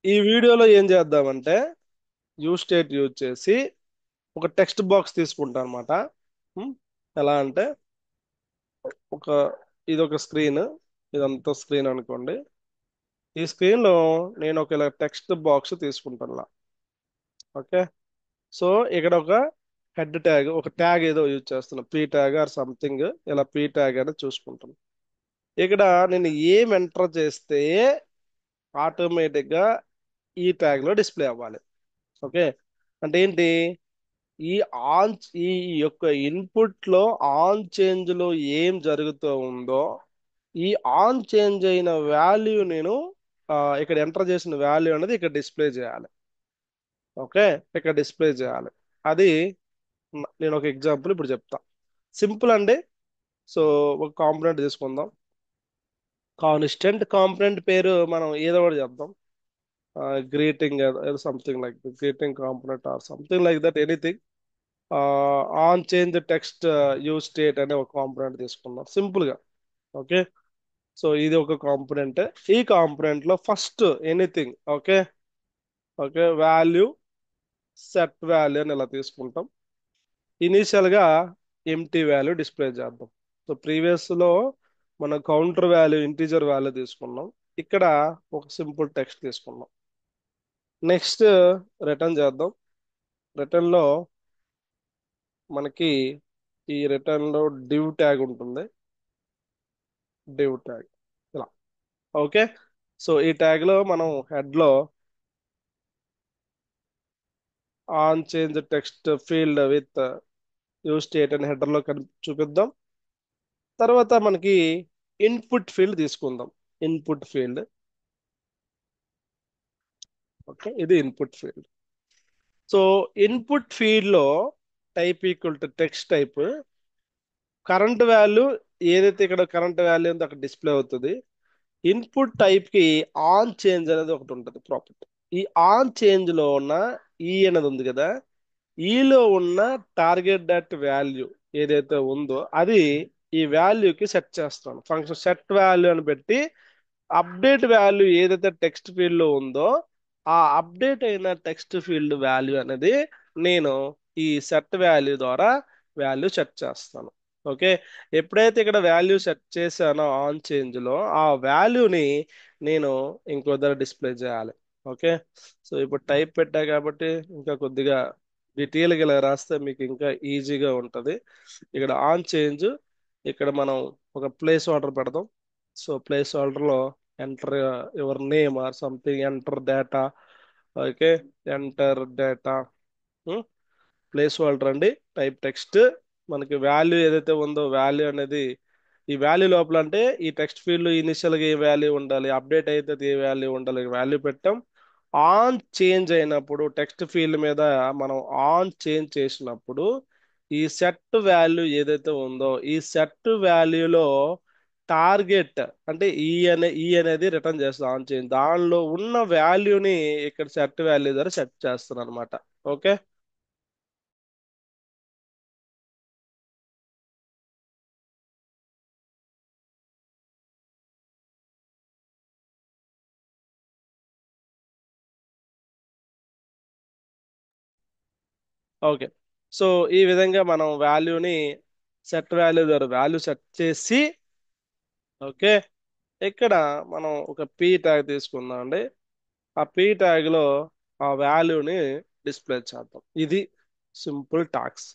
ఈ వీడియోలో ఏం చేద్దామంటే యూజ్ స్టేట్ యూజ్ చేసి ఒక టెక్స్ట్ బాక్స్ తీసుకుంటాను అనమాట. ఎలా అంటే ఒక ఇది ఒక స్క్రీన్, ఇదంతా స్క్రీన్ అనుకోండి. ఈ స్క్రీన్ లో నేను ఒక ఇలా టెక్స్ట్ బాక్స్ తీసుకుంటాను. ఓకే. సో ఇక్కడ ఒక హెడ్ ట్యాగ్, ఒక ట్యాగ్ ఏదో యూజ్ చేస్తున్నా, పీ ట్యాగ్ ఆర్ సంథింగ్, ఇలా పీ ట్యాగ్ అనేది చూసుకుంటాను. ఇక్కడ నేను ఏం ఎంటర్ చేస్తే ఆటోమేటిక్ గా ఈ ట్యాగ్ లో డిస్ప్లే అవ్వాలి. ఓకే. అంటే ఏంటి, ఈ ఆన్ ఈ యొక్క ఇన్పుట్ లో ఆన్ చేంజ్ లో ఏం జరుగుతూ ఉందో ఈ ఆన్ చేంజ్ అయిన వాల్యూ నేను ఇక్కడ ఎంటర్ చేసిన వాల్యూ అనేది ఇక్కడ డిస్ప్లే చేయాలి. ఓకే. ఇక్కడ డిస్ప్లే చేయాలి. అది నేను ఒక ఎగ్జాంపుల్ ఇప్పుడు చెప్తా. సింపుల్ అండి. సో ఒక కాంపోనెంట్ తీసుకుందాం. కాన్స్టెంట్ కాంపోనెంట్ పేరు మనం ఏదో ఒకటి చెప్దాం. Greeting something like greeting component or something like that, anything. On change text use state అనే ఒక కాంపోనెంట్ తీసుకుందాం సింపుల్ గా. ఓకే. సో ఇది ఒక కాంపోనెంట్. ఈ కాంపోనెంట్ లో first anything, okay, okay, value, set value అని ఇలా తీసుకుంటాం. ఇనీషియల్ గా ఎంటీ వాల్యూ డిస్ప్లే చేద్దాం. సో ప్రీవియస్ లో మనం కౌంటర్ వాల్యూ, ఇంటీజర్ వాల్యూ తీసుకున్నాం. ఇక్కడ ఒక సింపుల్ టెక్స్ట్ తీసుకున్నాం. నెక్స్ట్ రిటర్న్ చేద్దాం. రిటర్న్ లో మనకి ఈ రిటర్న్ లో డివ్ ట్యాగ్ ఉంటుంది. డివ్ ట్యాగ్ ఇలా. ఓకే. సో ఈ ట్యాగ్ లో మనం హెడ్ లో on change text field with use state అని హెడర్ లో చూపిద్దాం. తర్వాత మనకి ఇన్పుట్ ఫీల్డ్ తీసుకుందాం. Input field. ఓకే. ఇది input field. So input field లో type equal to text type, current value, ఏదైతే ఇక్కడ కరెంట్ వాల్యూ ఉందో అక్కడ డిస్ప్లే అవుతుంది. ఇన్పుట్ టైప్ కి ఆన్ చేంజ్ అనేది ఒకటి ఉంటుంది ప్రాపర్టీ. ఈ ఆన్ చేంజ్ లో ఉన్న ఈ అనేది ఉంది కదా, ఈలో ఉన్న టార్గెట్ డట్ వాల్యూ ఏదైతే ఉందో అది ఈ వాల్యూకి సెట్ చేస్తాను. ఫంక్షన్ సెట్ వాల్యూ అని పెట్టి అప్డేట్ వాల్యూ ఏదైతే టెక్స్ట్ ఫీల్డ్ లో ఉందో ఆ అప్డేట్ అయిన టెక్స్ట్ ఫీల్డ్ వాల్యూ అనేది నేను ఈ సెట్ వాల్యూ ద్వారా వాల్యూ సెట్ చేస్తాను. ఓకే. ఎప్పుడైతే ఇక్కడ వాల్యూ సెట్ చేశానో ఆన్ చేంజ్ లో ఆ వాల్యూని నేను ఇంకో దగ్గర డిస్ప్లే చేయాలి. ఓకే. సో ఇప్పుడు టైప్ పెట్టా కాబట్టి ఇంకా కొద్దిగా డీటెయిల్గా ఇలా రాస్తే మీకు ఇంకా ఈజీగా ఉంటుంది. ఇక్కడ ఆన్ చేంజ్, ఇక్కడ మనం ఒక ప్లేస్ ఆర్డర్ పెడదాం. సో ప్లేస్ ఆర్డర్ లో enter your name or something, enter data. Okay. Enter data, place holder అండి, టైప్ టెక్స్ట్. మనకి వాల్యూ ఏదైతే ఉందో వాల్యూ అనేది ఈ వాల్యూ లోపల అంటే ఈ టెక్స్ట్ ఫీల్డ్ ఇనిషియల్ గా ఏ వాల్యూ ఉండాలి, అప్డేట్ అయితే ఏ వాల్యూ ఉండాలి, వాల్యూ పెట్టాం. ఆన్ చేంజ్ అయినప్పుడు టెక్స్ట్ ఫీల్డ్ మీద మనం ఆన్ చేంజ్ చేసినప్పుడు ఈ సెట్ వాల్యూ ఏదైతే ఉందో ఈ సెట్ వాల్యూలో టార్గెట్ అంటే ఈ అనేది రిటర్న్ చేస్తాం. ఆన్ చేంజ్ దానిలో ఉన్న వాల్యూని ఇక్కడ సెట్ వాల్యూ ద్వారా సెట్ చేస్తాను అనమాట. ఓకే. ఓకే. సో ఈ విధంగా మనం వాల్యూని సెట్ వాల్యూ ద్వారా వాల్యూ సెట్ చేసి, ఓకే, ఇక్కడ మనం ఒక పీ ట్యాగ్ తీసుకుందాం అండి. ఆ పీ ట్యాగ్ లో ఆ వాల్యూని డిస్ప్లే చేద్దాం. ఇది సింపుల్ టాక్స్.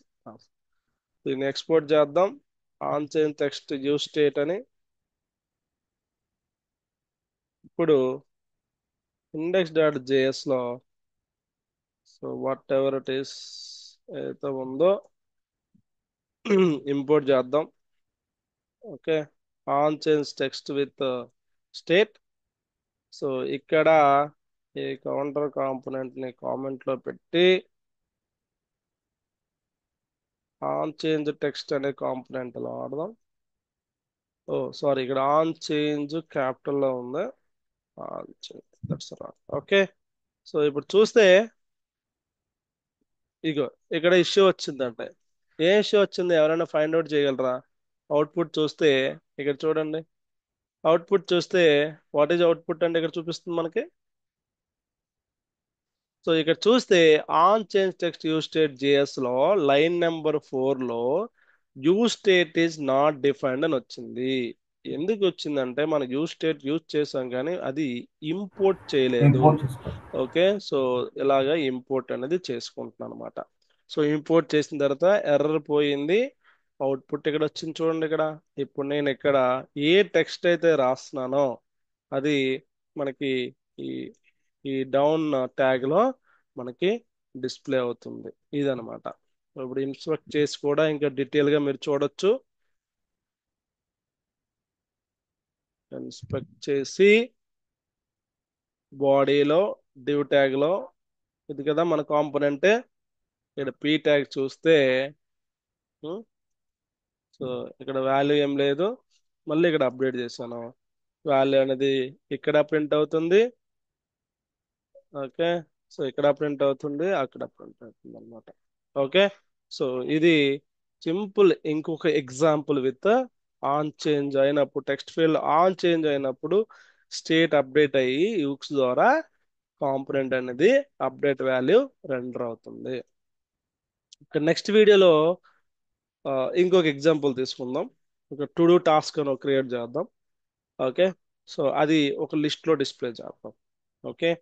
దీన్ని ఎక్స్పోర్ట్ చేద్దాం. On change text use state అని. ఇప్పుడు ఇండెక్స్ డాట్ జేఎస్ లో so what ever it is ఏదైతే ఉందో ఇంపోర్ట్ చేద్దాం. Okay. On change text with state. So ఇక్కడ ఈ కౌంటర్ కాంపోనెంట్ ని కామెంట్ లో పెట్టి ఆన్ చేంజ్ టెక్స్ట్ అనే కాంపోనెంట్ లో వాడదాం. ఓ సారీ, ఇక్కడ ఆన్ చేంజ్ క్యాపిటల్ లో ఉంది. On change, that's wrong. Okay. So ఇప్పుడు చూస్తే ఇగో ఇక్కడ ఇష్యూ వచ్చిందంటే ఏ ఇష్యూ వచ్చింది ఎవరైనా ఫైండ్ అవుట్ చేయగలరా? అవుట్పుట్ చూస్తే ఇక్కడ చూడండి. అవుట్పుట్ చూస్తే వాట్ ఈజ్ అవుట్పుట్ అంటే ఇక్కడ చూపిస్తుంది మనకి సో ఇక్కడ చూస్తే on change text use state JS లో లైన్ నెంబర్ 4 లో use state is not defined అని వచ్చింది. ఎందుకు వచ్చిందంటే మనం యూజ్ స్టేట్ యూజ్ చేసాం కానీ అది ఇంపోర్ట్ చేయలేదు. ఇంపోర్ట్ చేసుకోవాలి. ఓకే, సో ఇలాగా ఇంపోర్ట్ అనేది చేసుకుంటున్నాను అనమాట. సో ఇంపోర్ట్ చేసిన తర్వాత ఎర్రర్ పోయింది, అవుట్పుట్ ఇక్కడ వచ్చింది చూడండి. ఇక్కడ ఇప్పుడు నేను ఇక్కడ ఏ టెక్స్ట్ అయితే రాస్తున్నానో అది మనకి ఈ ఈ డౌన్ ట్యాగ్ లో మనకి డిస్ప్లే అవుతుంది. ఇదనమాట. ఇప్పుడు ఇన్స్పెక్ట్ చేసి కూడా ఇంకా డీటెయిల్ గా మీరు చూడొచ్చు. ఇన్స్పెక్ట్ చేసి బాడీలో డివ్ ట్యాగ్ లో ఇది కదా మన కాంపోనెంట్. ఇక్కడ పీ ట్యాగ్ చూస్తే ఉం, సో ఇక్కడ వాల్యూ ఏం లేదు. మళ్ళీ ఇక్కడ అప్డేట్ చేశాను, వాల్యూ అనేది ఇక్కడ ప్రింట్ అవుతుంది. ఓకే, సో ఇక్కడ ప్రింట్ అవుతుంది, అక్కడ ప్రింట్ అవుతుంది అనమాట. ఓకే, సో ఇది సింపుల్ ఇంకొక ఎగ్జాంపుల్ విత్ ఆన్ చేంజ్ అయినప్పుడు టెక్స్ట్ ఫీల్డ్ ఆన్ చేంజ్ అయినప్పుడు స్టేట్ అప్డేట్ అయ్యి యూక్స్ ద్వారా కాంపోనెంట్ అనేది అప్డేట్ వాల్యూ రెండర్ అవుతుంది. ఇక నెక్స్ట్ వీడియోలో ఇంకొక ఎగ్జాంపుల్ తీసుకుందాం. ఒక టు డూ టాస్క్ అని క్రియేట్ చేద్దాం. ఓకే, సో అది ఒక లిస్ట్ లో డిస్ప్లే చేద్దాం. ఓకే.